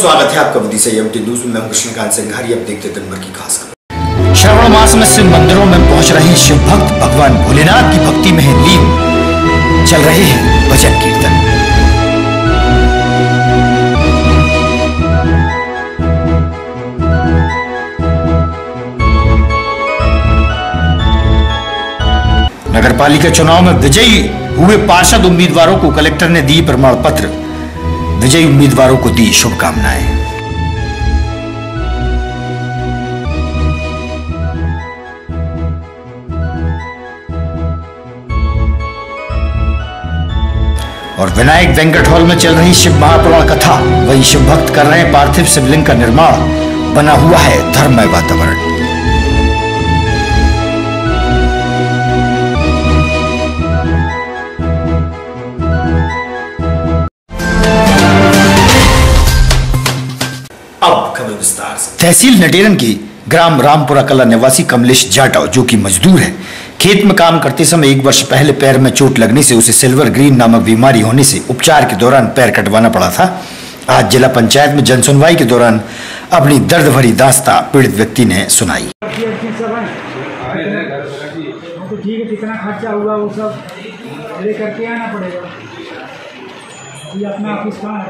स्वागत है आपका विदिशा एमटी न्यूज में। मैं हूं कृष्णकांत सिंघारी। अब देखते दिन भर की खास खबर। श्रावण मास में शिव मंदिरों में पहुंच रहे शिव भक्त भगवान भोलेनाथ की भक्ति में है लीन। चल रहे हैं भजन कीर्तन। नगरपालिका चुनाव में विजयी हुए पार्षद उम्मीदवारों को कलेक्टर ने दी प्रमाण पत्र। विजयी उम्मीदवारों को दी शुभकामनाएं। और विनायक वेंकट हॉल में चल रही शिव महापुराण कथा। वही शिव भक्त कर रहे हैं पार्थिव शिवलिंग का निर्माण। बना हुआ है धर्ममय वातावरण। अब खबर विस्तार से। तहसील नटेरन की ग्राम रामपुरा कला निवासी कमलेश जाटव, जो कि मजदूर है, खेत में काम करते समय 1 वर्ष पहले पैर में चोट लगने से उसे सिल्वर ग्रीन नामक बीमारी होने से उपचार के दौरान पैर कटवाना पड़ा था। आज जिला पंचायत में जनसुनवाई के दौरान अपनी दर्द भरी दास्तां पीड़ित व्यक्ति ने सुनाई। तो ठीक है, कितना खर्चा हुआ वो सब लेकर के आना पड़ेगा। ये अपना ऑफिस कहाँ है?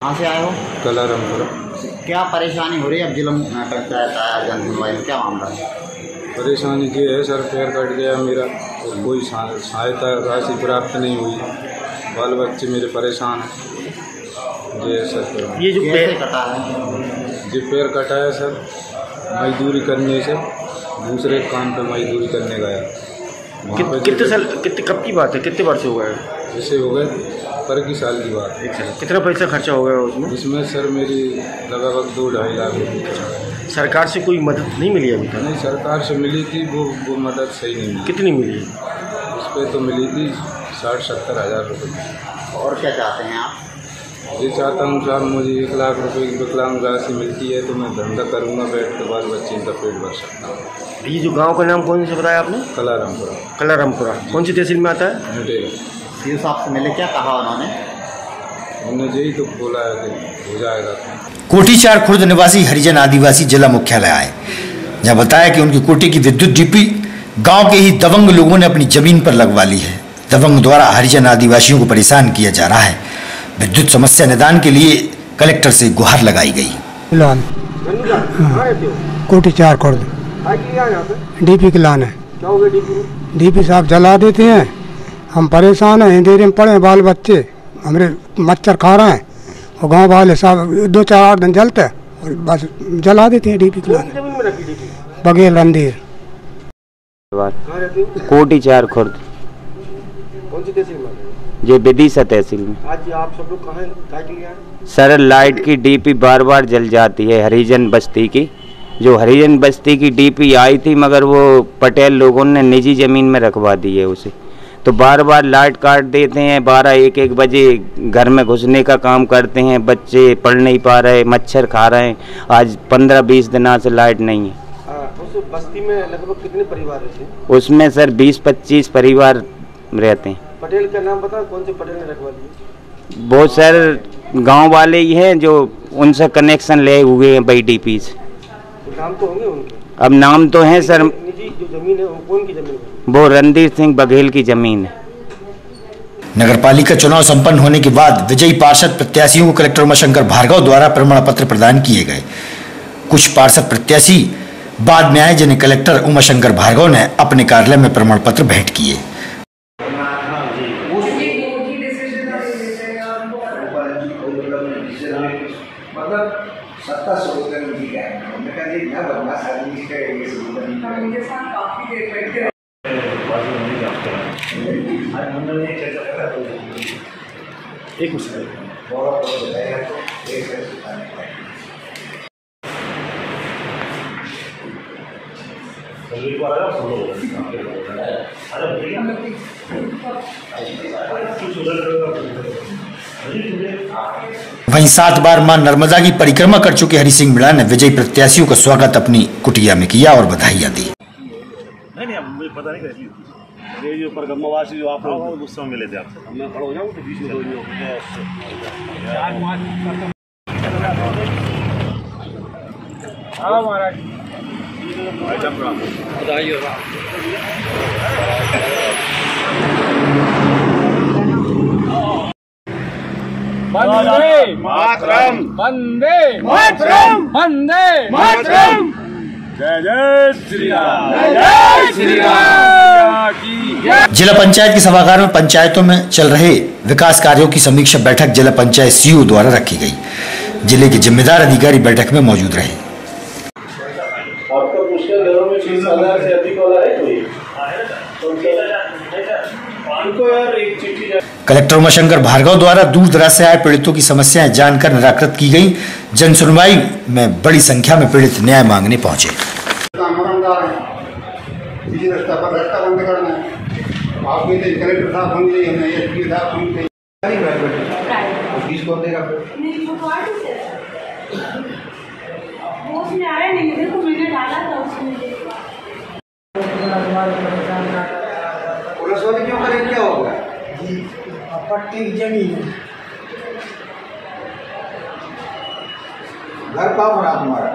कहाँ से आए हो? कला रामपुरा। क्या परेशानी हो रही है अब जिला पंचायत आया जनसुनवाई में, क्या मामला है? परेशानी ये है सर, पैर कट गया मेरा, कोई सहायता राशि प्राप्त नहीं हुई, बाल बच्चे मेरे परेशान हैं। ये सर ये जो पैर कटा है, जो पैर कटा है सर, मजदूरी करने से दूसरे काम पे मजदूरी करने गया। कितने साल, कब की बात है, कितने वर्ष हो गए? जैसे हो गए पर की साल की बात। 1 साल। कितना पैसा खर्चा हो गया उसमें? इसमें सर मेरी लगभग 2-2.5 लाख रुपये। सरकार से कोई मदद नहीं मिली अभी तक? नहीं, सरकार से मिली थी, वो मदद सही नहीं मिली। कितनी मिली? उस पर तो मिली थी 60-70 हज़ार रुपये। और क्या चाहते हैं आप? ये चाहता हूँ साहब, मुझे 1 लाख रुपए की विकलांग राशि मिलती है तो मैं धंधा करूँगा, बैठ के बाल बच्चे का पेट भर सकता हूँ। ये जो गांव का नाम कौन से बताया आपने? कला रामपुरा। कला रामपुरा कौन सी तहसील में आता है? नटेरन। सीओ साहब से मिले, क्या कहा उन्होंने? उन्होंने यही तो बोला है कि हो जाएगा। कोटीचार खुर्द निवासी हरिजन आदिवासी जिला मुख्यालय आए, जहाँ बताया कि उनकी कोटी की विद्युत डीपी गांव के ही दबंग लोगों ने अपनी जमीन पर लगवा ली है। दबंग द्वारा हरिजन आदिवासियों को परेशान किया जा रहा है। विद्युत समस्या निदान के लिए कलेक्टर से गुहार लगाई गई। कोटीचार खुर्द डीपी किलान है। डीपी साहब जला देते हैं, हम परेशान हैं, अंधेरे में पड़े बाल बच्चे, हमारे मच्छर खा रहे हैं और गांव वाले साहब 2-4 दिन जलते हैं और बस जला देते हैं डीपी किलान। बघेल रंधीर। कोटीचार खुर्द। कौन सी तहसील में? ये विदिशा तहसील में। आज आप सब लोग कहाँ लाइट लिए आए? सर लाइट की डीपी बार बार जल जाती है हरिजन बस्ती की। जो हरिजन बस्ती की डीपी आई थी मगर वो पटेल लोगों ने निजी ज़मीन में रखवा दी है उसे, तो बार बार लाइट काट देते हैं। 12-1 बजे घर में घुसने का काम करते हैं। बच्चे पढ़ नहीं पा रहे, मच्छर खा रहे हैं। आज 15-20 दिनों से लाइट नहीं है। उस बस्ती में लगभग कितने परिवार रहते हैं? उसमें सर 20-25 परिवार रहते हैं। पटेल का नाम बता, कौन से पटेल ने रखवा दिया? वो सर गांव वाले ही हैं जो उनसे कनेक्शन ले हुए हैं भाई डीपी से। तो नाम तो होंगे उनके? अब नाम तो हैं सर। निजी जो जमीन है वो कौन की जमीन है? वो रणधीर सिंह बघेल की जमीन है। नगरपालिका चुनाव संपन्न होने के बाद विजयी पार्षद प्रत्याशियों को कलेक्टर उमाशंकर भार्गव द्वारा प्रमाण पत्र प्रदान किए गए। कुछ पार्षद प्रत्याशी बाद में आए, जिन्हें कलेक्टर उमाशंकर भार्गव ने अपने कार्यालय में प्रमाण पत्र भेंट किए। एक मिनट। वहीं 7 बार मां नर्मदा की परिक्रमा कर चुके हरि सिंह मीणा ने विजयी प्रत्याशियों का स्वागत अपनी कुटिया में किया और बधाइयां दी। नहीं मुझे पता नहीं कैसी ये जो परगम्मावासी जो आप लोग उस समय मिले थे आपसे, मैं खड़ा हो जाऊँ तो बीच में वंदे मातरम, वंदे मातरम, वंदे मातरम। जय जय श्री राम, जय श्री राम। जिला पंचायत के सभागार में पंचायतों में चल रहे विकास कार्यों की समीक्षा बैठक जिला पंचायत सीईओ द्वारा रखी गई। जिले के जिम्मेदार अधिकारी बैठक में मौजूद रहे। आपका मुश्किल घरों में 30,000 से अधिक वाला है कोई? यार एक चिट्ठी कलेक्टर उमाशंकर भार्गव द्वारा दूर दराज से आए पीड़ितों की समस्याएं जानकर निराकृत की गई। जन सुनवाई में बड़ी संख्या में पीड़ित न्याय मांगने पहुंचे। रास्ता बंद करना है, आप कलेक्टर साहब होंगे, एसपी साहब होंगे, कौन देगा? पुलिस वाले क्यों करें, क्या होगा? पट्टी की जमीन घर कहाँ बना तुम्हारा?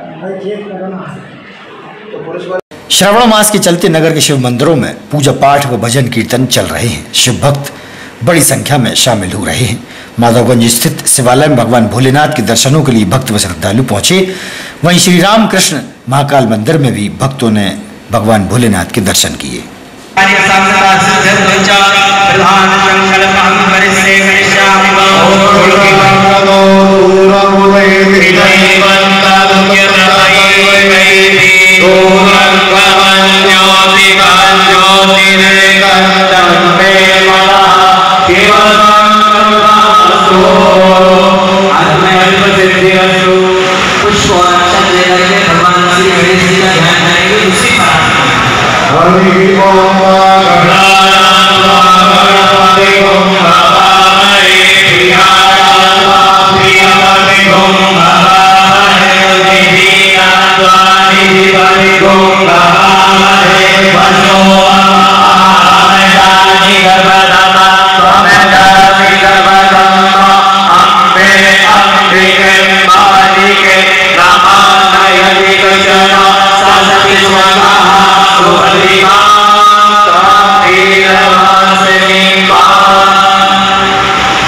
तो पुलिस वाले। श्रावण मास के चलते नगर के शिव मंदिरों में पूजा पाठ व भजन कीर्तन चल रहे हैं। शिव भक्त बड़ी संख्या में शामिल हो रहे हैं। माधवगंज स्थित शिवालय में भगवान भोलेनाथ के दर्शनों के लिए भक्त व श्रद्धालु पहुंचे। वहीं श्री रामकृष्ण महाकाल मंदिर में भी भक्तों ने भगवान भोलेनाथ के दर्शन किए।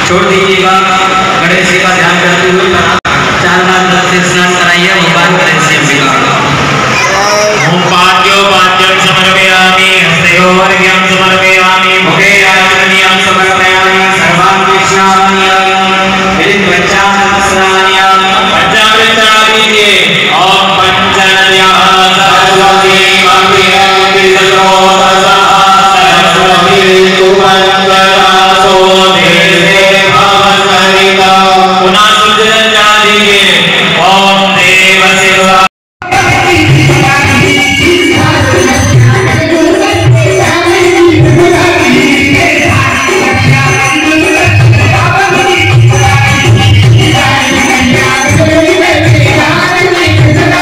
छोड़ दीजिएगा, गणेश जी का ध्यान करते हुए 4 बार से स्नान कराइए। भगवान गणेश जी ओम पाद्यो पाद्यं समर्पयामि, हस्तयोर्घ्यं समर्पयामि, मुखे आचमनीयं समर्पयामि, सर्वान् कृष्णामि विद्वच्चास्नान्यं पंचामृताभिः ओम पंचनद्यः सरस्वती मंदिरं विसर्जोतसः सरस्वती सुमंगलासो देवे भवसरिता पुनः सुजनादिगे ओम देव शिवा। Thank you.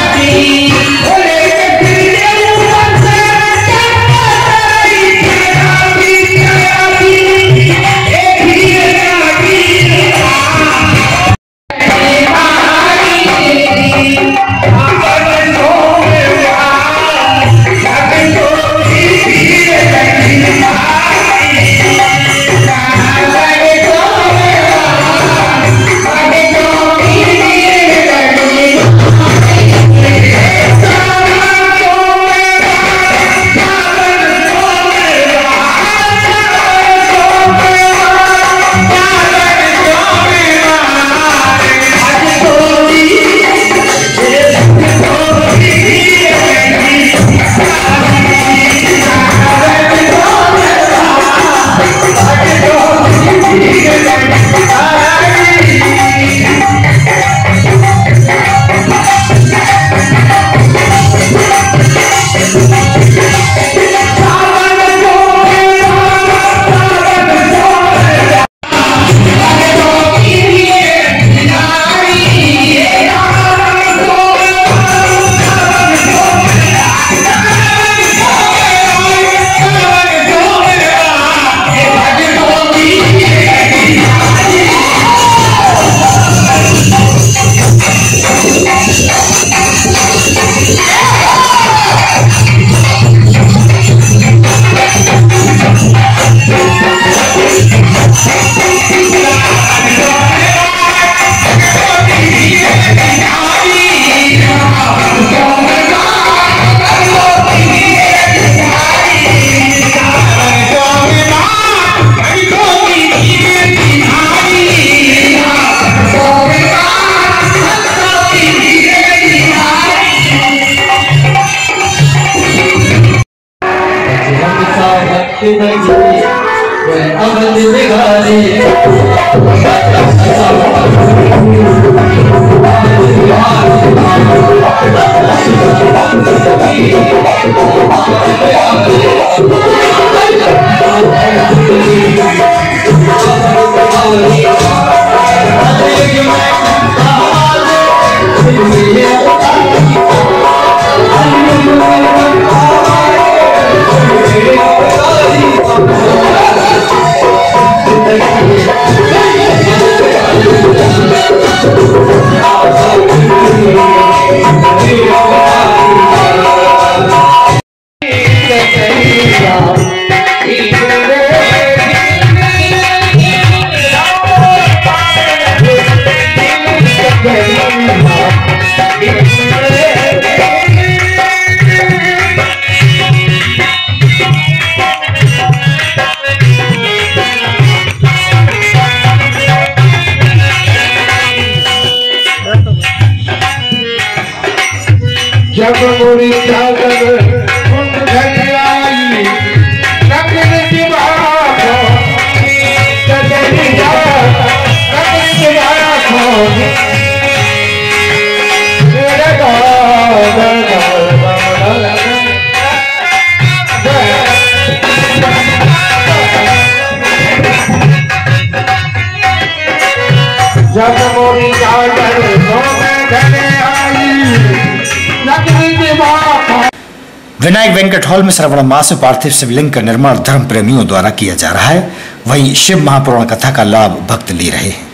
जब मुड़ी जागर उठ आई नकल दिमागो कदरी जा नकल दिमागो तेरे जब मुड़ी जागर विनायक वेंकट हॉल में श्रवण मास में पार्थिव शिवलिंग का निर्माण धर्म प्रेमियों द्वारा किया जा रहा है। वहीं शिव महापुराण कथा का लाभ भक्त ले रहे हैं।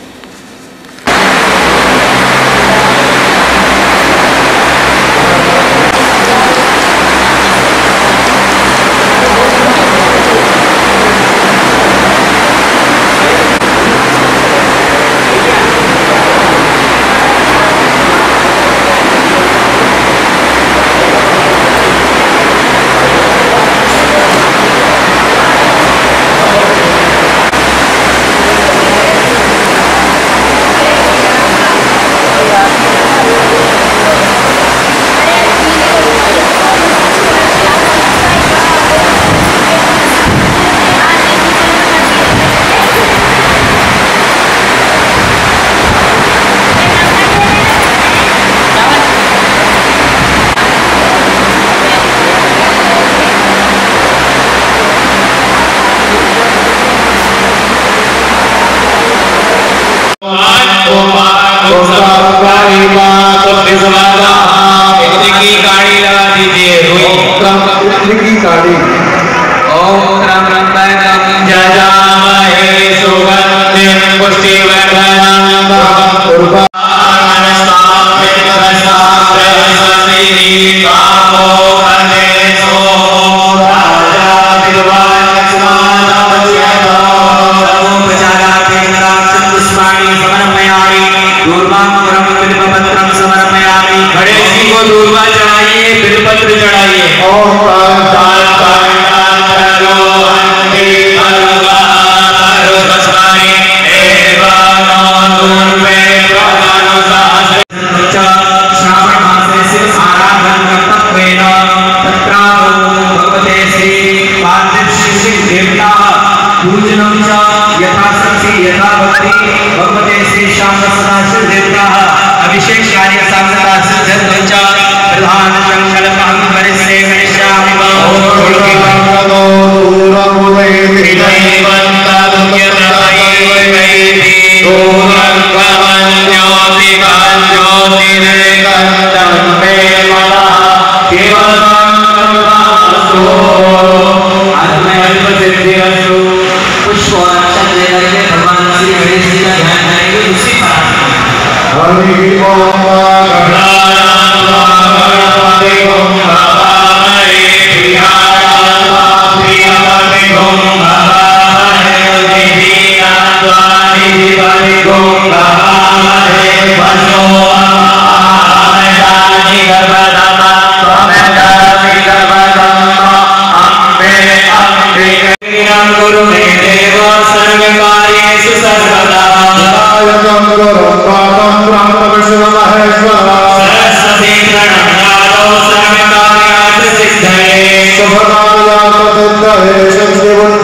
शुभ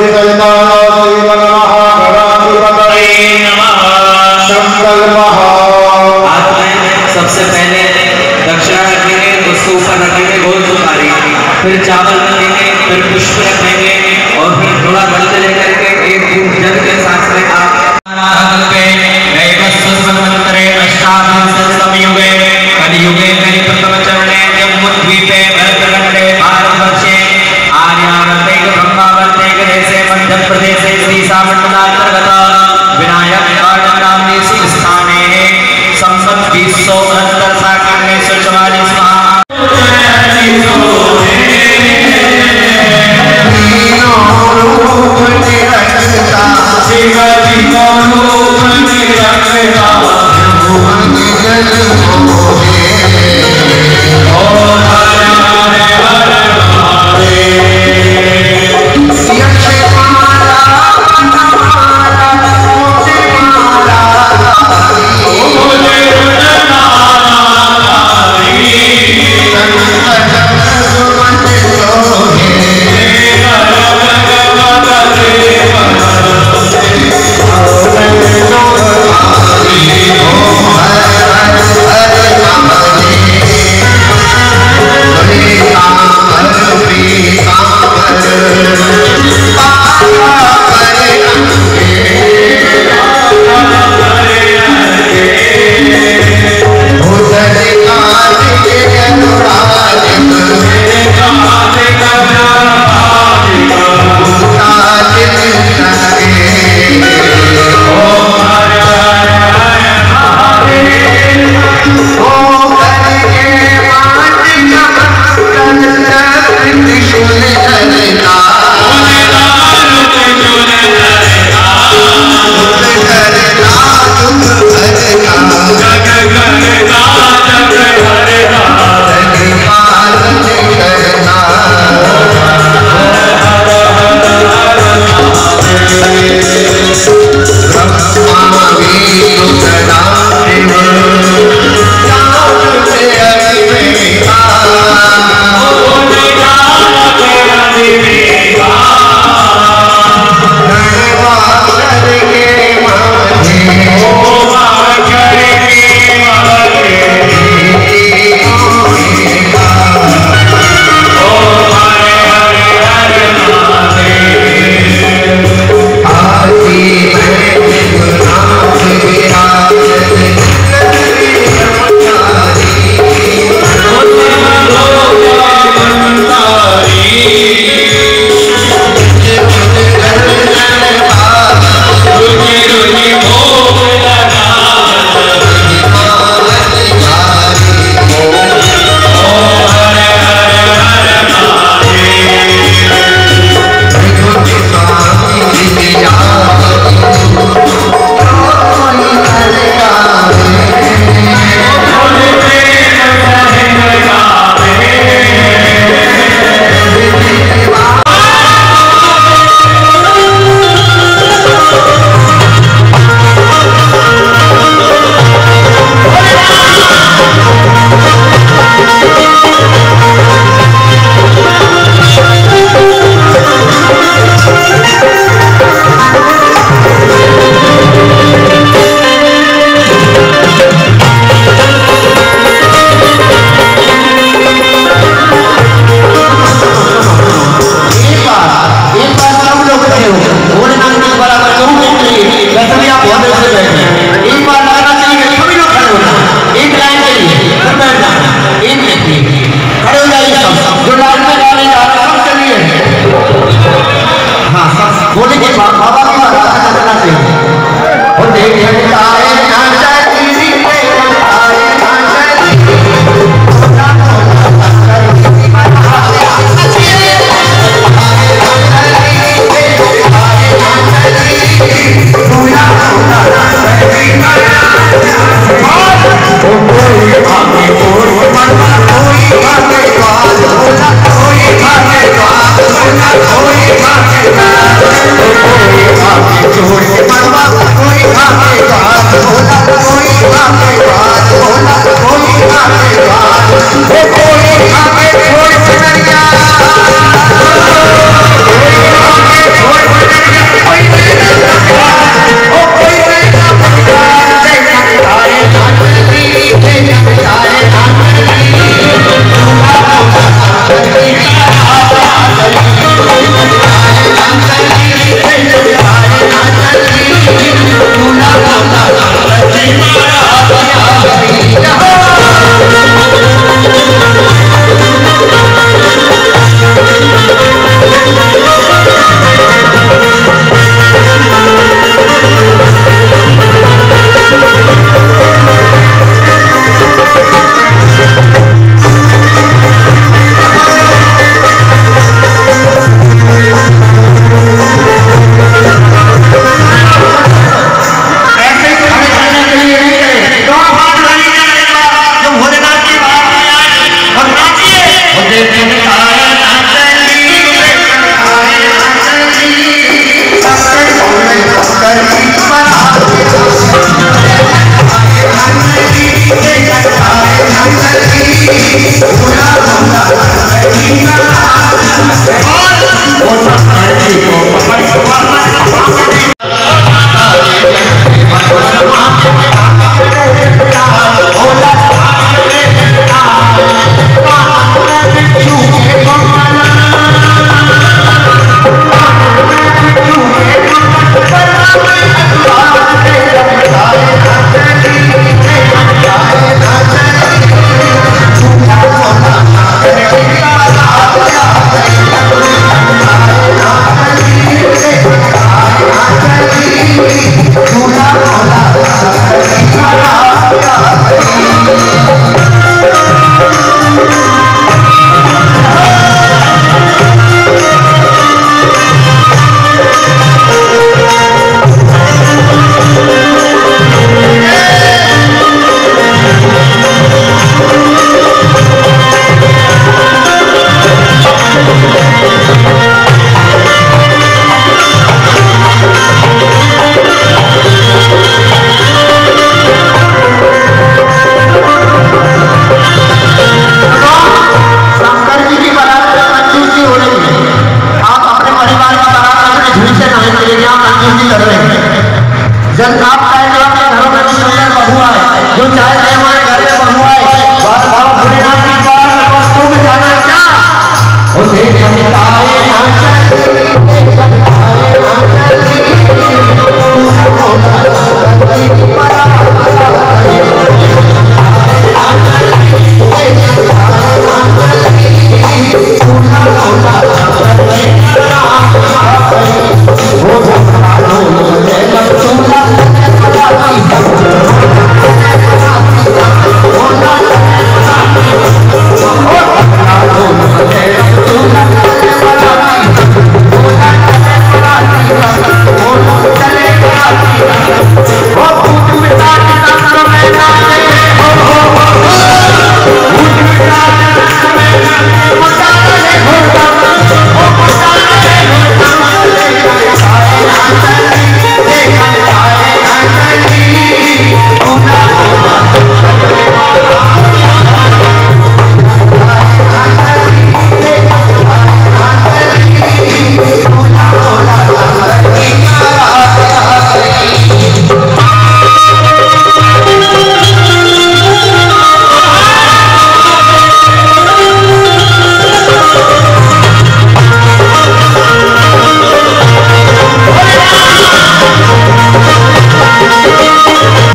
ऊपर रखेंगे गोल सुपारी, फिर चावल रखेंगे, फिर पुष्प रखेंगे और फिर थोड़ा बल्ले लेकर के एक बूंद जल के साथ में आप संयुगे कलियुगे कलि प्रथम चरणे जम्बूद्वीपे भरतखंडे भारतवर्षे आर्यावर्ते ब्रह्मावर्ते देशे मध्य प्रदेशे श्री सामंतनांतर्गत विनायक गार्डन नामनी स्थाने संवत् 2069 साकार में 144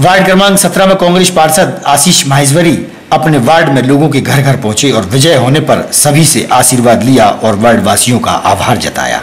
वार्ड क्रमांक 17 में कांग्रेस पार्षद आशीष माहेश्वरी अपने वार्ड में लोगों के घर घर पहुंचे और विजय होने पर सभी से आशीर्वाद लिया और वार्ड वासियों का आभार जताया।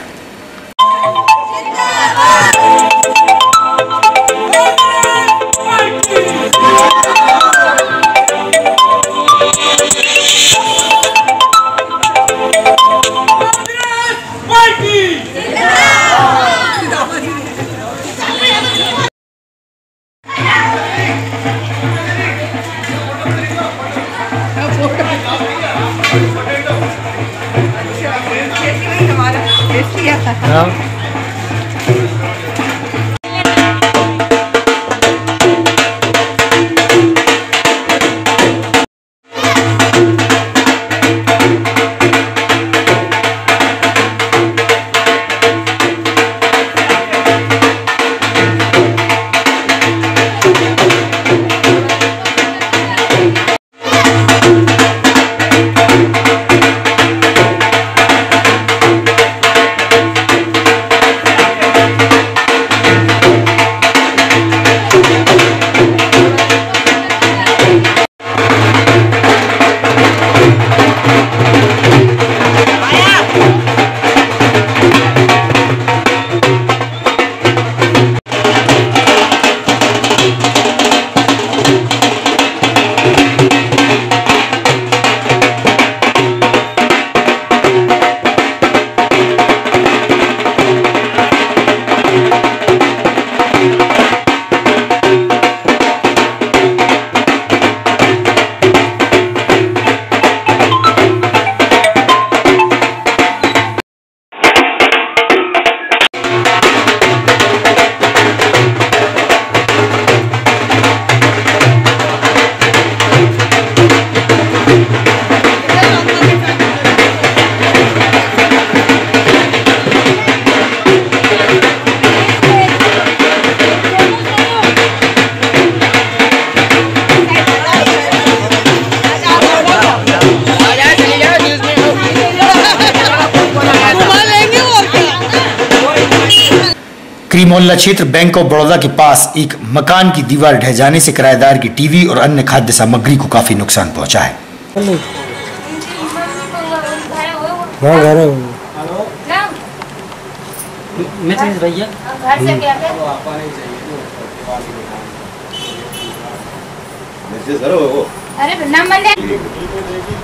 क्रीम मोहल्ला क्षेत्र बैंक ऑफ बड़ौदा के पास एक मकान की दीवार ढह जाने से किराएदार की टीवी और अन्य खाद्य सामग्री को काफी नुकसान पहुंचा है।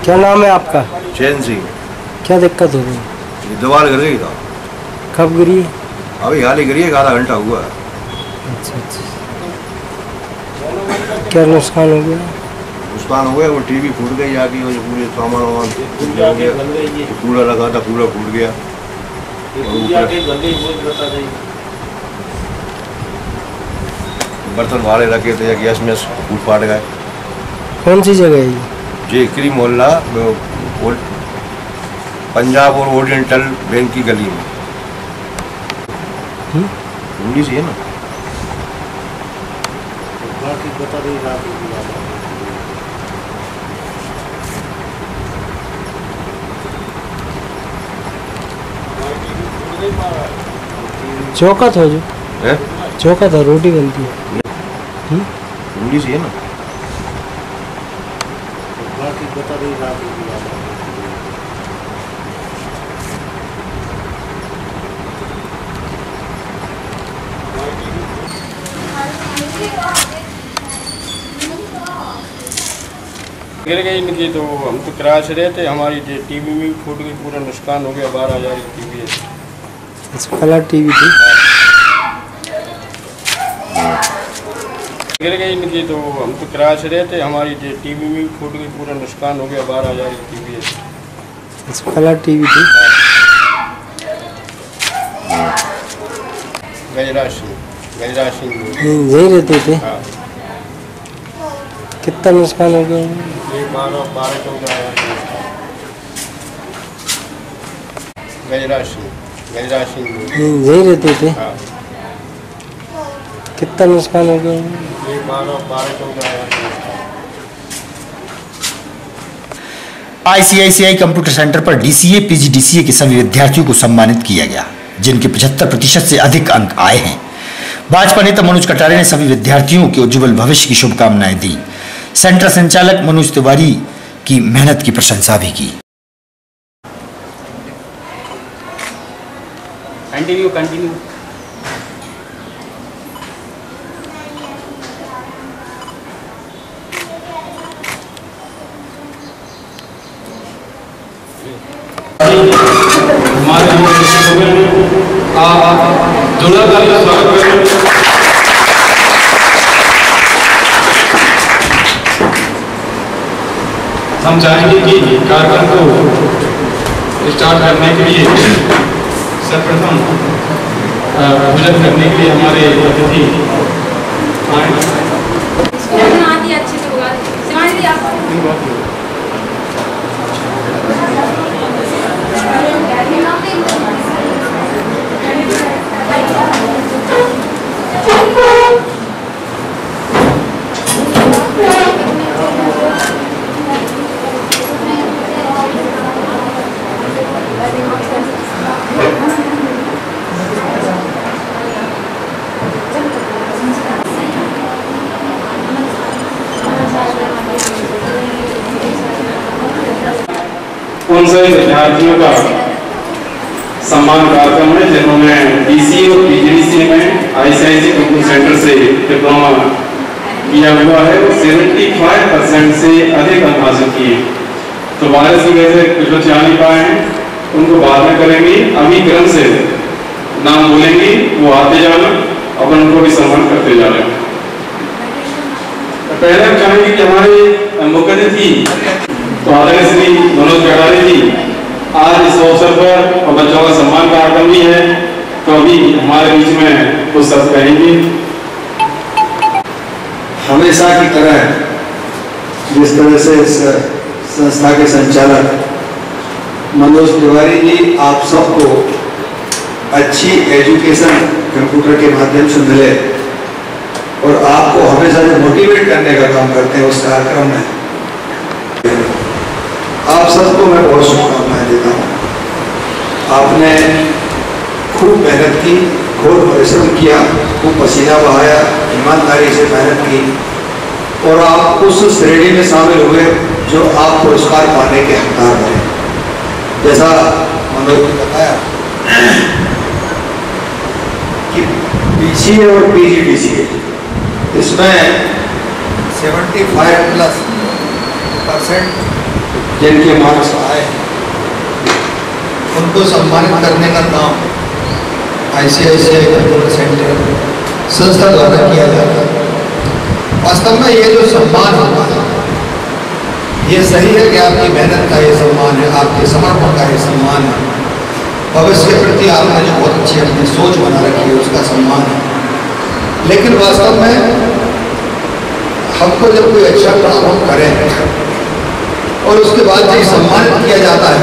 क्या नाम है आपका? चैन सिंह। क्या दिक्कत हो गई? दीवार गिर गई था। कब गिरी? अभी हाल ही गिरी है, आधा घंटा हुआ है। अच्छा अच्छा। क्या नुकसान हो गया? नुकसान हो गया, वो टीवी फूट गई आगे, वो पूरे सामान वामान कूलर लगा था, कूलर फूट गया। बर्तन भाड़े रखे थे, गैस में फूट फाट गए। कौन सी जगह है ये? जी क्रीम मोहल्ला पंजाब और ओरिएंटल बैंक की गली में। इंग्लिश है ना। चौकत हो जो है? चौकत है, रोटी बनती है। इंग्लिश है ना। गिर गई इनकी, तो हम तो किराए से रहते, हमारी टीवी भी फूट गई, पूरा नुकसान हो गया। 12,000 की टीवी है। कलर टीवी थी। गिर गई इनकी, तो हम तो किराए से रहते, हमारी टीवी भी फूट गई, पूरा नुकसान हो गया। 12,000 की टीवी है। कलर टीवी थी। गजराज सिंह यही रहते थे। हाँ। कितना नुकसान हो गया? 12-14 गजराज सिंह यही रहते थे। हाँ। कितना नुकसान हो गया? 12-14 ICICI कंप्यूटर सेंटर पर DCA PGDCA के सभी विद्यार्थियों को सम्मानित किया गया, जिनके 75% से अधिक अंक आए हैं। भाजपा नेता मनोज कटारे ने सभी विद्यार्थियों के उज्जवल भविष्य की शुभकामनाएं दी। सेंटर संचालक मनोज तिवारी की मेहनत की प्रशंसा भी की। कंटिन्यू हम चाहेंगे कि कार्यक्रम को स्टार्ट करने के लिए सर्वप्रथम भोजन करने के लिए हमारे अतिथि उन सभी विद्यार्थियों का सम्मान कार्यक्रम है जिन्होंने DC और PGDCA में ICICI कंप्यूटर सेंटर से डिप्लोमा किया हुआ है और 75% से अधिक अंक हासिल किए। तो वायरस की वजह से कुछ बच्चे आ नहीं पाए हैं, उनको बाद में करेंगे। अभी क्रम से नाम बोलेंगे, वो आते जाना, अपन उनको भी सम्मान करते जाना। तो पहले हम चाहेंगे कि हमारे मुख्य अतिथि तो आदरणीय श्री मनोज कटारे जी आज इस अवसर पर और बच्चों का सम्मान कार्यक्रम भी है, तो अभी हमारे बीच में कुछ शब्द कहेंगे। हमेशा की तरह जिस तरह से इस संस्था के संचालक मनोज तिवारी जी आप सबको अच्छी एजुकेशन कंप्यूटर के माध्यम से मिले और आपको हमेशा जो मोटिवेट करने का काम करते हैं उस कार्यक्रम में आप सबको मैं बहुत शुभकामनाएं देता हूँ। आपने खूब मेहनत की, घोर परिश्रम किया, खूब पसीना बहाया, ईमानदारी से मेहनत की और आप उस श्रेणी में शामिल हुए जो आप पुरस्कार पाने के हकदार बने। जैसा मनोज ने बताया कि BCA और PGDCA इसमें 75+% जिनके मार्क्स आए उनको सम्मानित करने का काम ICICI कंप्यूटर सेंटर संस्था द्वारा किया जाता है। वास्तव में ये जो सम्मान होता है ये सही है कि आपकी मेहनत का ये सम्मान है, आपके समर्पण का ये सम्मान है, भविष्य के प्रति आपने जो बहुत अच्छी अपनी सोच बना रखी है उसका सम्मान है। लेकिन वास्तव में हमको जब कोई अच्छा काम हम करें और उसके बाद जब सम्मानित किया जाता है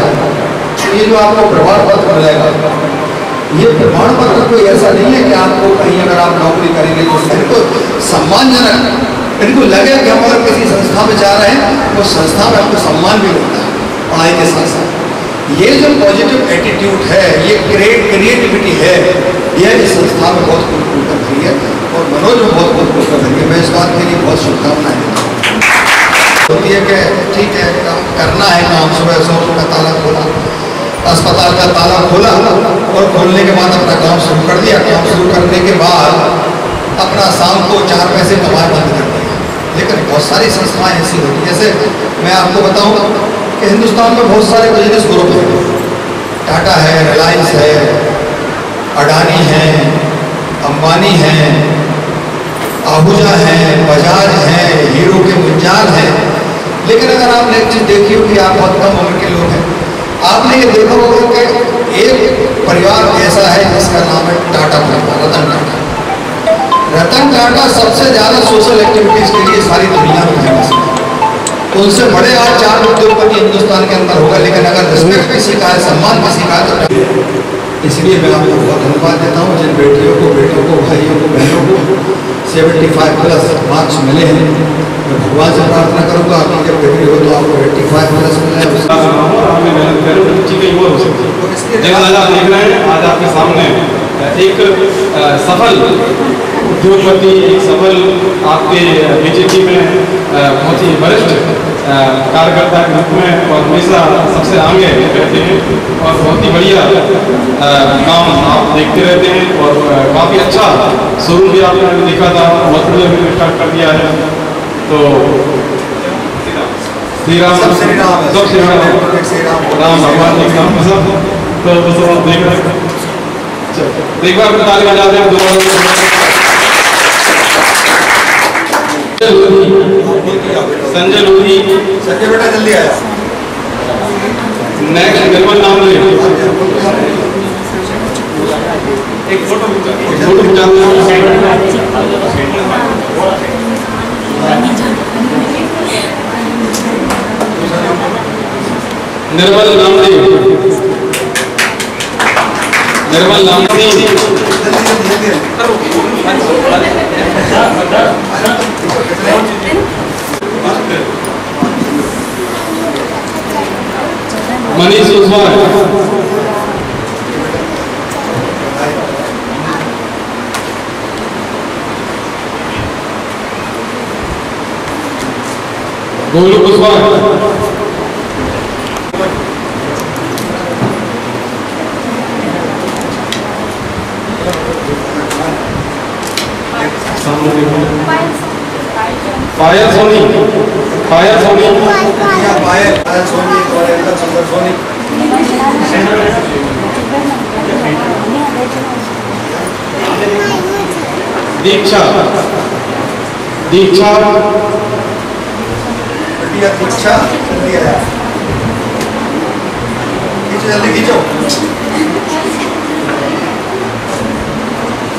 तो ये जो आपको प्रमाण पत्र मिलेगा, ये प्रमाण पत्र कोई ऐसा नहीं है कि आपको कहीं अगर आप नौकरी करेंगे तो इनको सम्मानजनक, इनको लगे कि हम अगर किसी संस्था में जा रहे हैं वो संस्था में आपको सम्मान भी मिलता है पढ़ाई के साथ साथ। ये जो पॉजिटिव एटीट्यूड है, ये क्रिएटिविटी है, यह इस संस्था में बहुत कुछ कर रही है और मनोज में बहुत कुछ कर रही है। मैं इस बात के लिए बहुत शुभकामनाएं देता हूँ। होती है कि ठीक है काम करना है, काम सुबह का ताला खोला, अस्पताल का ताला खोला और खोलने के बाद अपना काम शुरू कर दिया, काम शुरू करने के बाद अपना शाम को 4 पैसे कमाए बंद कर दिया। लेकिन बहुत सारी संस्थाएं ऐसी होती हैं, जैसे मैं आपको बताऊं कि हिंदुस्तान में बहुत सारे बिजनेस ग्रुप हैं, टाटा है, रिलायंस है, अडानी है, अंबानी है, आहूजा है, बजाज है, हीरो के मुंजाल है। लेकिन अगर आपने एक चीज देखी हो कि आप बहुत कम उम्र के लोग हैं, आपने ये देखा होगा कि एक परिवार ऐसा है जिसका नाम है टाटा परिवार, रतन टाटा। रतन टाटा सबसे ज्यादा सोशल एक्टिविटीज के लिए सारी दुनिया में फेमस है। उनसे बड़े आज 4 उद्योगपति हिंदुस्तान के अंदर होगा, लेकिन अगर रिस्पेक्ट किसी का है, सम्मान किसी का है तो इसलिए मैं आपको बहुत धन्यवाद देता हूँ जिन बेटियों को, बेटों को, भाइयों को, बहनों को 75+ मार्क्स मिले हैं। मैं भगवान से प्रार्थना करूँगा आपकी जब बेटी हो तो आपको 85+ मिले। आज आप देख रहे हैं, आज आपके सामने एक सफल उद्योगपति, एक सफल आपके बीजेपी में बहुत ही वरिष्ठ कार्यकर्ता के रूप में और हमेशा सबसे आगे रहते हैं और बहुत ही बढ़िया काम आप देखते रहते हैं और काफ़ी अच्छा शुरू भी आपने देखा था, बहुत बढ़िया स्टार्ट कर दिया है। तो श्री राम राम भगवान जी का नाम पसंद तो सब आप देख रहे हैं। एक बार ताली बजाते हैं दोनों। संजय लोधी, संजय बेटा जल्दी आया। नेक्स्ट निर्मल नाम ले, एक फोटो खिंचा निर्मल नामदेव, निर्मल नामदेव, मनीष कुशवाहा, गोलू कुशवाहा, पायल सोनी, पायल सोनी, पायल सोनी और एकदम सुंदर सोनी। दीक्षा, दीक्षा, दीक्षा, जल्दी खींचो।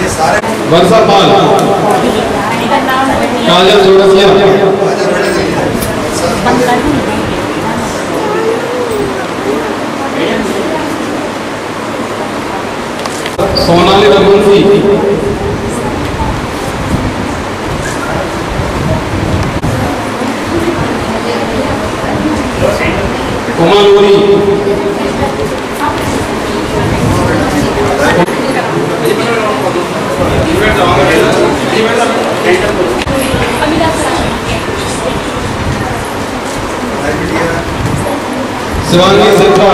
ये सारे वर्षा पाल, काजल जोड़सिया, सोनाली रघुवंशी, कुमारी, शिवांगी सिद्धा,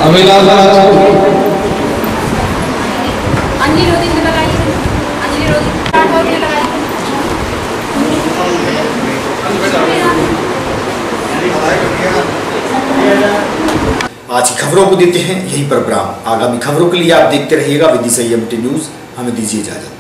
अभिलाष राजपूत, अंजलि रोधी ने लगाई, अंजलि रोधी राठौर ने लगाई। आज की खबरों को देते हैं यहीं पर विराम। आगामी खबरों के लिए आप देखते रहिएगा विधि संयम न्यूज। हमें दीजिए इजाजत।